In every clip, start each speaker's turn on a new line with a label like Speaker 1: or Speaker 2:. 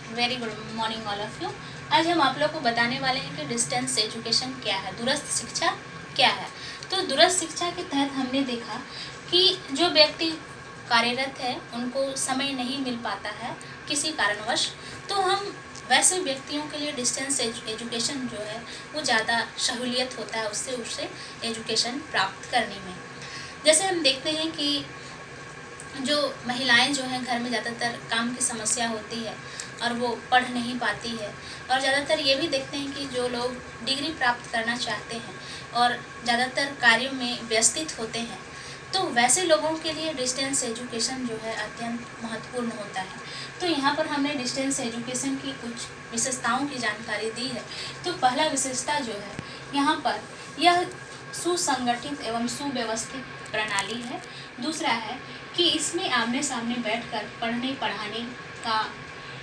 Speaker 1: Very good morning all of you. आज हम आप लोग को बताने वाले हैं कि डिस्टेंस एजुकेशन क्या है, दूरस्थ शिक्षा क्या है। तो दूरस्थ शिक्षा के तहत हमने देखा कि जो व्यक्ति कार्यरत है उनको समय नहीं मिल पाता है किसी कारणवश, तो हम वैसे व्यक्तियों के लिए डिस्टेंस एजुकेशन जो है वो ज़्यादा सहूलियत होता है उससे उससे एजुकेशन प्राप्त करने में। जैसे हम देखते हैं कि जो महिलाएं जो हैं घर में ज़्यादातर काम की समस्या होती है और वो पढ़ नहीं पाती है, और ज़्यादातर ये भी देखते हैं कि जो लोग डिग्री प्राप्त करना चाहते हैं और ज़्यादातर कार्यों में व्यस्तित होते हैं, तो वैसे लोगों के लिए डिस्टेंस एजुकेशन जो है अत्यंत महत्वपूर्ण होता है। तो यहाँ पर हमने डिस्टेंस एजुकेशन की कुछ विशेषताओं की जानकारी दी है। तो पहला विशेषता जो है यहाँ पर यह सुसंगठित एवं सुव्यवस्थित प्रणाली है। दूसरा है कि इसमें आमने सामने बैठकर पढ़ने पढ़ाने का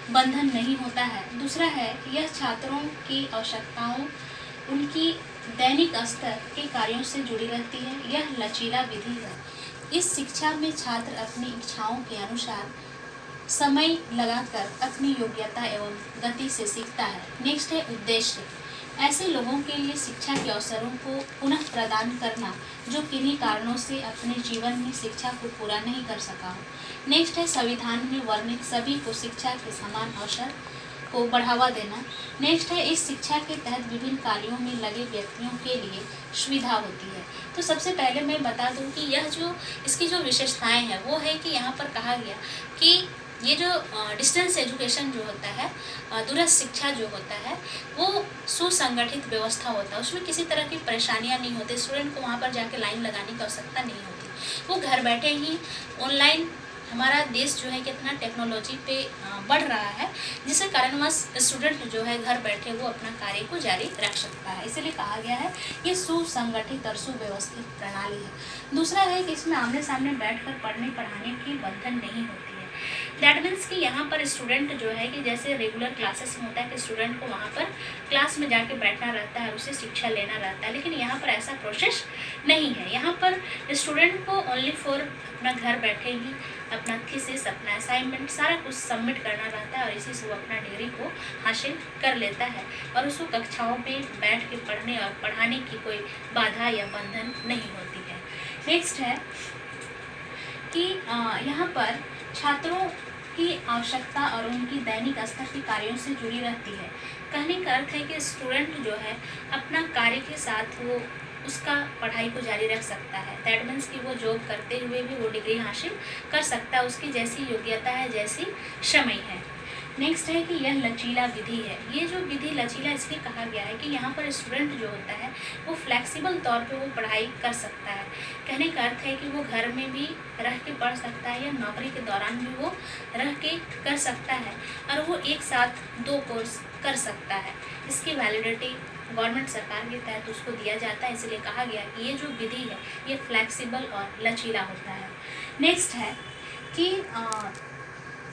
Speaker 1: बंधन नहीं होता है। दूसरा है यह छात्रों की आवश्यकताओं, उनकी दैनिक स्तर के कार्यों से जुड़ी रहती है। यह लचीला विधि है। इस शिक्षा में छात्र अपनी इच्छाओं के अनुसार समय लगाकर अपनी योग्यता एवं गति से सीखता है। नेक्स्ट है उद्देश्य। ऐसे लोगों के लिए शिक्षा के अवसरों को पुनः प्रदान करना जो किन्हीं कारणों से अपने जीवन में शिक्षा को पूरा नहीं कर सका हो। नेक्स्ट है संविधान में वर्णित सभी को शिक्षा के समान अवसर को बढ़ावा देना। नेक्स्ट है इस शिक्षा के तहत विभिन्न कार्यों में लगे व्यक्तियों के लिए सुविधा होती है। तो सबसे पहले मैं बता दूं कि यह जो इसकी जो विशेषताएं हैं वो है कि यहाँ पर कहा गया कि ये जो डिस्टेंस एजुकेशन जो होता है, दूरस्थ शिक्षा जो होता है, वो सुसंगठित व्यवस्था होता है। उसमें किसी तरह की परेशानियां नहीं होती, स्टूडेंट को वहाँ पर जाके लाइन लगाने की आवश्यकता नहीं होती। वो घर बैठे ही ऑनलाइन, हमारा देश जो है कितना टेक्नोलॉजी पे बढ़ रहा है, जिसके कारणवश स्टूडेंट जो है घर बैठे वो अपना कार्य को जारी रख सकता है। इसीलिए कहा गया है ये सुसंगठित और सुव्यवस्थित प्रणाली है। दूसरा है कि इसमें आमने सामने बैठकर पढ़ने पढ़ाने की बंधन नहीं होती है। दैट मीन्स कि यहाँ पर स्टूडेंट जो है कि जैसे रेगुलर क्लासेस में होता है कि स्टूडेंट को वहाँ पर क्लास में जाके बैठना रहता है और उसे शिक्षा लेना रहता है, लेकिन यहाँ पर ऐसा प्रोसेस नहीं है। यहाँ पर स्टूडेंट को ओनली फॉर अपना घर बैठे ही अपना थीसिस, अपना असाइनमेंट सारा कुछ सबमिट करना रहता है और इसी से वो अपना डिग्री को हासिल कर लेता है और उसको कक्षाओं में बैठ के पढ़ने और पढ़ाने की कोई बाधा या बंधन नहीं होती है। नेक्स्ट है कि यहाँ पर छात्रों की आवश्यकता और उनकी दैनिक स्तर के कार्यों से जुड़ी रहती है। कहने का अर्थ है कि स्टूडेंट जो है अपना कार्य के साथ वो उसका पढ़ाई को जारी रख सकता है। दैट मीन्स कि वो जॉब करते हुए भी वो डिग्री हासिल कर सकता है, उसकी जैसी योग्यता है, जैसी समय है। नेक्स्ट है कि यह लचीला विधि है। ये जो विधि लचीला इसलिए कहा गया है कि यहाँ पर स्टूडेंट जो होता है वो फ्लेक्सिबल तौर पे वो पढ़ाई कर सकता है। कहने का अर्थ है कि वो घर में भी रह के पढ़ सकता है या नौकरी के दौरान भी वो रह के कर सकता है और वो एक साथ 2 कोर्स कर सकता है। इसकी वैलिडिटी गवर्नमेंट सरकार के तहत उसको दिया जाता है, इसलिए कहा गया कि ये जो विधि है ये फ्लेक्सिबल और लचीला होता है। नेक्स्ट है कि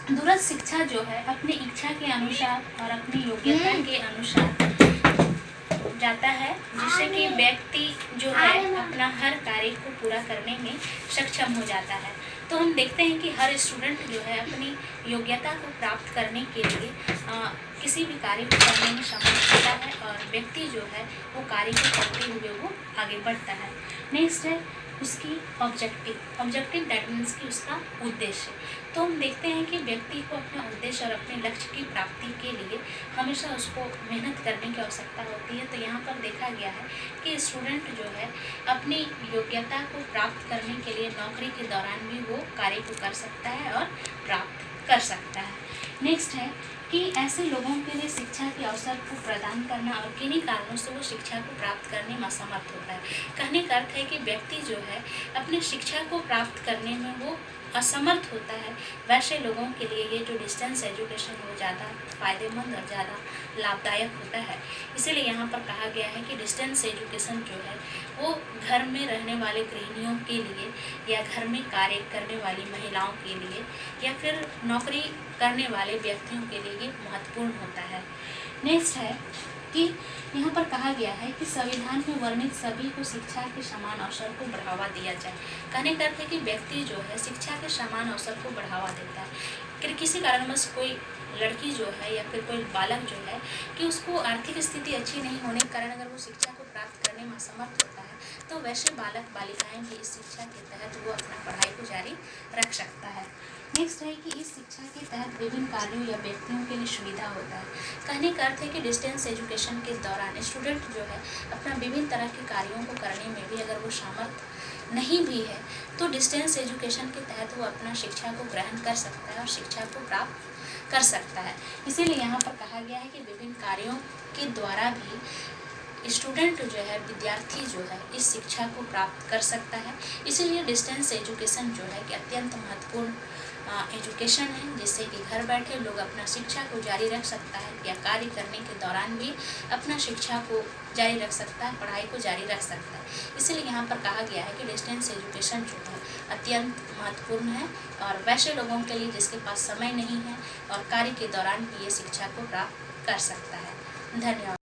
Speaker 1: दूरस्थ शिक्षा जो है अपनी इच्छा के अनुसार और अपनी योग्यता के अनुसार जाता है, जिससे कि व्यक्ति जो है अपना हर कार्य को पूरा करने में सक्षम हो जाता है। तो हम देखते हैं कि हर स्टूडेंट जो है अपनी योग्यता को प्राप्त करने के लिए किसी भी कार्य को करने में समर्थ होता है और व्यक्ति जो है वो कार्य को करते हुए वो आगे बढ़ता है। नेक्स्ट है उसकी ऑब्जेक्टिव दैट मीन्स कि उसका उद्देश्य। तो हम देखते हैं कि व्यक्ति को अपना उद्देश्य और अपने लक्ष्य की प्राप्ति के लिए हमेशा उसको मेहनत करने की आवश्यकता होती है। तो यहाँ पर देखा गया है कि स्टूडेंट जो है अपनी योग्यता को प्राप्त करने के लिए नौकरी के दौरान भी वो कार्य को कर सकता है और प्राप्त कर सकता है। नेक्स्ट है कि ऐसे लोगों के लिए शिक्षा के अवसर को प्रदान करना और किन्हीं कारणों से वो शिक्षा को प्राप्त करने में असमर्थ होता है। कहने का अर्थ है कि व्यक्ति जो है अपने शिक्षा को प्राप्त करने में वो असमर्थ होता है, वैसे लोगों के लिए ये जो डिस्टेंस एजुकेशन है वो ज़्यादा फ़ायदेमंद और ज़्यादा लाभदायक होता है। इसीलिए यहाँ पर कहा गया है कि डिस्टेंस एजुकेशन जो है वो घर में रहने वाले गृहिणियों के लिए या घर में कार्य करने वाली महिलाओं के लिए या फिर नौकरी करने वाले व्यक्तियों के लिए ये महत्वपूर्ण होता है। नेक्स्ट है कि यहाँ पर कहा गया है कि संविधान में वर्णित सभी को शिक्षा के समान अवसर को बढ़ावा दिया जाए। कहने का अर्थ है कि व्यक्ति जो है शिक्षा के समान अवसर को बढ़ावा देता है। किसी कारणवश कोई लड़की जो है या फिर कोई बालक जो है कि उसको आर्थिक स्थिति अच्छी नहीं होने के कारण अगर वो शिक्षा को प्राप्त करने में असमर्थ होता है, तो वैसे बालक बालिकाएं भी इस शिक्षा के तहत वो अपना पढ़ाई को जारी रख सकता है। नेक्स्ट है कि इस शिक्षा के तहत विभिन्न कार्यों या व्यक्तियों के लिए सुविधा होता है। कहने का अर्थ है कि डिस्टेंस एजुकेशन के दौरान स्टूडेंट जो है अपना विभिन्न तरह के कार्यों को करने में भी अगर वो सामर्थ्य नहीं भी है, तो डिस्टेंस एजुकेशन के तहत वो अपना शिक्षा को ग्रहण कर सकता है और शिक्षा को प्राप्त कर सकता है। इसीलिए यहाँ पर कहा गया है कि विभिन्न कार्यों के द्वारा भी स्टूडेंट जो है, विद्यार्थी जो है, इस शिक्षा को प्राप्त कर सकता है। इसीलिए डिस्टेंस एजुकेशन जो है कि अत्यंत महत्वपूर्ण एजुकेशन है, जिससे कि घर बैठे लोग अपना शिक्षा को जारी रख सकता है या कार्य करने के दौरान भी अपना शिक्षा को जारी रख सकता है, पढ़ाई को जारी रख सकता है। इसलिए यहाँ पर कहा गया है कि डिस्टेंस एजुकेशन जो है अत्यंत महत्वपूर्ण है और वैसे लोगों के लिए जिसके पास समय नहीं है और कार्य के दौरान भी ये शिक्षा को प्राप्त कर सकता है। धन्यवाद।